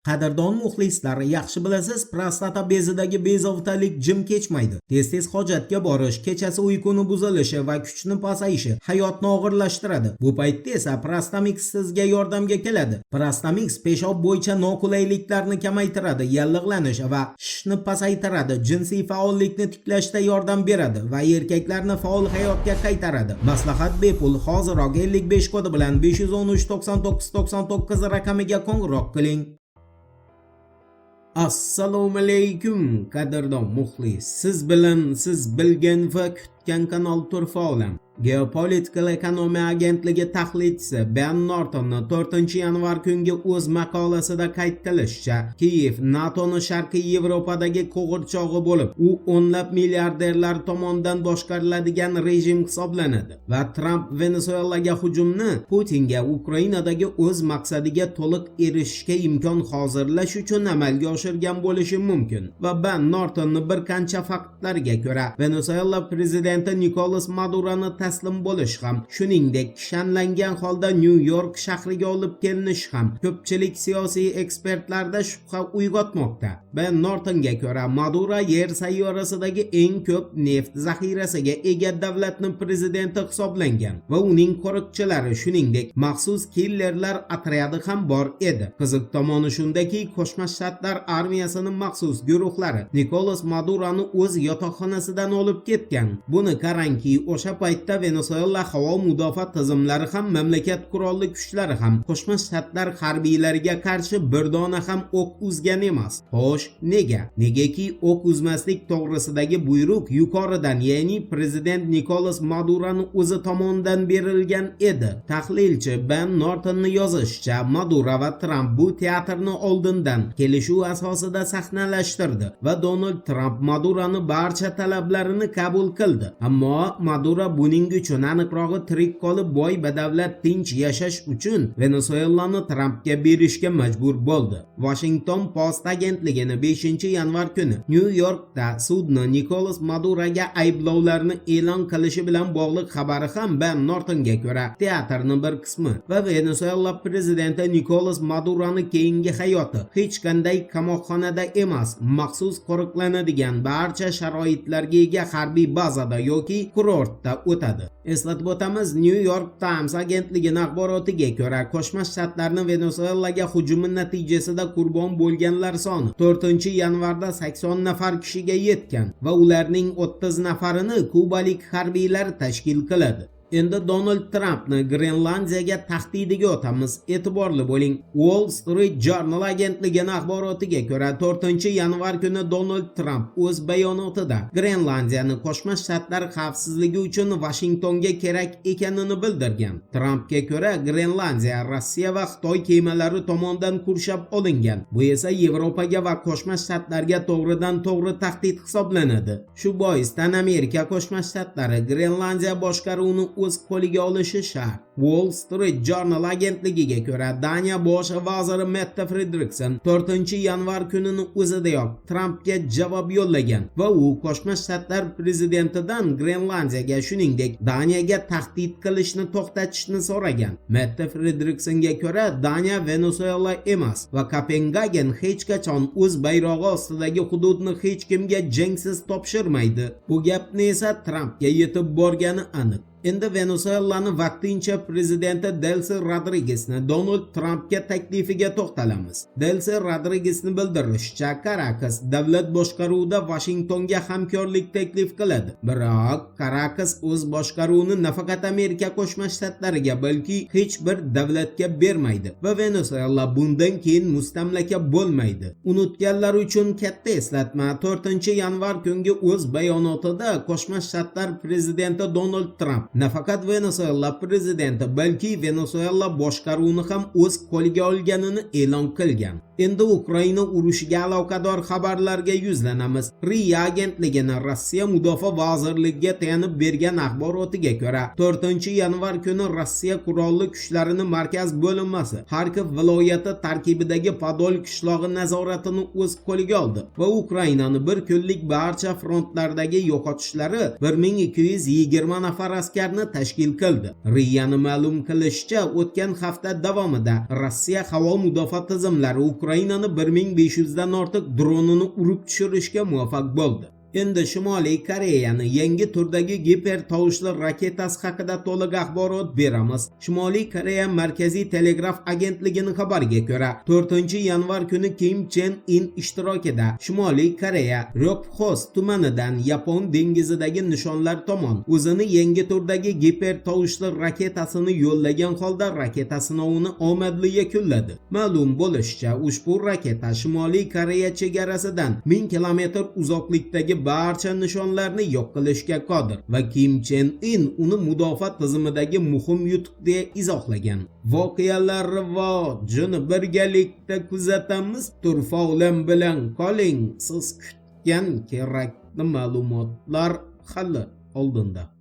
Qadrdon muxlislar, yaxshi bilasiz, prostata bezidagi bezovtalik jim kechmaydi. Tez-tez hojatga borish, kechasi uyquni buzilishi va kuchni pasayishi hayotni og'irlashtiradi. Bu paytda esa Prostamix sizga yordamga keladi. Prostamix peshob bo'yicha noqulayliklarni kamaytiradi, yallig'lanish va shishni pasaytiradi, jinsiy faollikni tiklashda yordam beradi va erkaklarni faol hayotga qaytaradi. Maslahat bepul. Hoziroq 55 kodi bilan 513 99 99 raqamiga qo'ng'iroq qiling. Assalomu alaykum qadrdon muxlis. Siz bilan siz bilgan va kutgan kanal Turfa olam. Geopolitical Ekonomiya agentligi tahlilchisi Ben Norton'ni 4-yanvar kungi o'z maqolasida qayd qilishicha, Kiyev NATO'ni Sharqiy Yevropadagi qo'g'irchog'i bo'lib, u o'nlab milliarderlar tomonidan boshqariladigan rejim hisoblanadi va Trump Venesuelaga hujumni Putinga Ukrainadagi o'z maqsadiga to'liq erishishga imkon hozirlash uchun amalga oshirgan bo'lishi mumkin. Va Ben Norton'ni bir qancha faktlarga ko'ra, Venesuela prezidenti Nicolas Maduroni taslim bo'lish ham, shuningdek kishanlangan holda New York shahriga olib kelinish ham ko'pchilik siyosiy ekspertlarda shubha uyg'otmoqda. Ben Nortonga ko'ra, Maduro yer sayyorasidagi eng ko'p neft zaxirasiga ega davlatning prezidenti hisoblangan va uning qo'riqchilari, shuningdek maxsus killerlar otryadi ham bor edi. Qiziq tomoni shundaki, Qo'shma Shtatlar armiyasining maxsus guruhlari Nicolas Maduroni o'z yotoqxonasidan olib ketgan. Buni qarangki, o'sha paytda Venesuela havo mudofaa tizimlari ham, mamlakat qurolli kuchlari ham Qo'shma Shtatlar harbiylariga qarshi bir dona ham o'q uzgan emas. Xo'sh, nega? Negaki o'q uzmaslik to'g'risidagi buyruq yuqoridan, ya'ni prezident Nicolas Maduroni o'zi tomonidan berilgan edi. Tahlilchi Ben Nortonning yozishicha, Maduro va Trump bu teatrni oldindan kelishuv asosida sahnalashtirdi va Donald Trump Maduroni barcha talablarini qabul qildi. Ammo Maduro buning uchun, aniqrog'i tirik qolib boy badavlat tinch yashash uchun Venesuelani Trumpga berishga majbur bo'ldi. Washington Post agentligining 5-yanvar kuni New Yorkda sudni Nicolas Maduroga ayblovlarni e'lon qilishi bilan bog'liq xabari ham Ben Nortonga ko'ra teatrning bir qismi va Venesuela prezidenti Nicolas Maduroni keyingi hayoti hech qanday qamoqxonada emas, maxsus qo'riqlanadigan barcha sharoitlarga ega harbiy bazada yoki kurortda o'tadi. Eslatib o'tamiz, New York Times agentligining axborotiga ko'ra, Qo'shma Shtatlarning Venesuelaga hujumi natijasida qurbon bo'lganlar soni 4-yanvarda 80 nafar kishiga yetgan va ularning 30 nafarini kubalik harbiylar tashkil qiladi. Endi Donald Trumpni Grenlandiyaga tahdidiga o'tamiz. E'tiborli bo'ling. Wall Street Journal agentligining axborotiga ko'ra, 4-yanvar kuni Donald Trump o'z bayonotida Grenlandiyani Qo'shma Shtatlar xavfsizligi uchun Washingtonga kerak ekanini bildirgan. Trumpga ko'ra, Grenlandiya Rossiya va Xitoy kemalari tomonidan qurshab olingan. Bu esa Yevropaga va Qo'shma Shtatlarga to'g'ridan-to'g'ri tahdid hisoblanadi. Shu boisdan Amerika Qo'shma Shtatlari Grenlandiya boshqaruvini o'z qo'liga olishi shart. Wall Street Journal agentligiga ko'ra, Daniya bosh vaziri Mette Frederiksen 4-yanvar kunining o'zidayoq Trumpga javob yo'llagan va u Qo'shma Shtatlar prezidentidan Grenlandiyaga, shuningdek Daniyaga tahdid qilishni to'xtatishni so'ragan. Mette Frederiksenga ko'ra, Daniya Venesuela emas va Kopengagen hech qachon o'z bayrog'i ostidagi hududni hech kimga jangsiz topshirmaydi. Bu gapni esa Trumpga yetib borgani aniq. Endi Venesuelaning vaqtincha prezidenti Delcy Rodriguezni Donald Trumpga taklifiga to'xtalamiz. Delcy Rodriguezning bildirishicha, Caracas davlat boshqaruvida Washingtonga hamkorlik taklif qiladi. Biroq Caracas o'z boshqaruvini nafaqat Amerika Qo'shma Shtatlariga, balki hech bir davlatga bermaydi va Venesuela bundan keyin mustamlaka bo'lmaydi. Unutganlar uchun katta eslatma. 4-yanvar kungi o'z bayonotida Qo'shma Shtatlar prezidenti Donald Trump nafaqat Venesuela prezidenti, balki Venesuela boshqaruvini ham o'z qo'liga olganini e'lon qilgan. Endi Ukraina urushiga aloqador xabarlarga yuzlanamiz. RIA agentligining Rossiya Mudofaa vazirligiga tayanib bergan axborotiga ko'ra, 4-yanvar kuni Rossiya qurolli kuchlarining markaz bo'linmasi Xarkov viloyati tarkibidagi Podol qishlog'i nazoratini o'z qo'liga oldi va Ukrainaning bir kunlik barcha frontlardagi yo'qotishlari 1220 nafar askar askarni tashkil qildi. RIA'ni ma'lum qilishicha, o'tgan hafta davomida Rossiya havo mudofaa tizimlari Ukrainani 1500 dan ortiq dronini urib tushirishga muvaffaq bo'ldi. Endi Shimoliy Koreyani yangi turdagi giper tovushli raketasi haqida to'liq axborot beramiz. Shimoliy Koreya Markaziy telegraf agentligining xabariga ko'ra, 4-yanvar kuni Kim Chen In ishtirokida Shimoliy Koreya Ryokpos tumanidan Yapon dengizidagi nishonlar tomon o'zini yangi turdagi giper tovushli raketasini yo'llagan holda raketa sinovini omadli yakunladi. Ma'lum bo'lishicha, ushbu raketa Shimoliy Koreya chegarasidan 1000 km uzoqlikdagi barcha nishonlarni yo'q qilishga qodir va Kim Chen In uni mudofaa tizimidagi muhim yutuq deya izohlagan. Voqealar rivojini birgalikda kuzatamiz. Turfa olam bilan qoling. Siz kutgan kerakli ma'lumotlar hali oldinda.